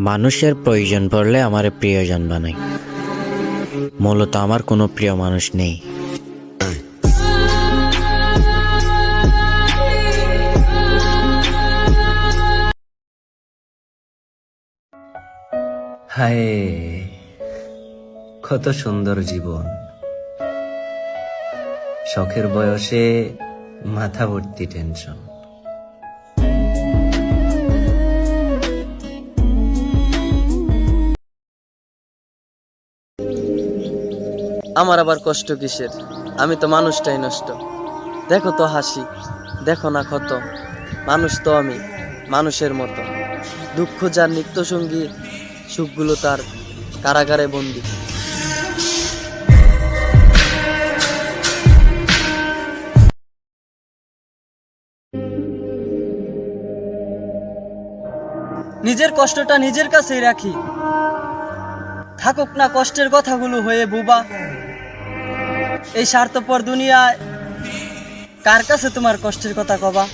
মানুষের প্রয়োজন পড়লে আমার প্রিয়জন বানাই। মূলত আমার কোনো প্রিয় মানুষ নেই। হায়, কত সুন্দর জীবন। শখের বয়সে মাথা ভর্তি টেনশন। আমার আবার কষ্ট কিসের? আমি তো মানুষটাই নষ্ট। দেখো তো হাসি, দেখো না ক্ষত। মানুষ তো আমি, মানুষের মতো। দুঃখ যার নিত্য সঙ্গী, সুখগুলো তার কারাগারে বন্দী। নিজের কষ্টটা নিজের কাছেই রাখি, থাকুক না কষ্টের কথাগুলো হয়ে বোবা। এই স্বার্থপর দুনিয়ায় কার কাছে তোমার কষ্টের কথা কবা?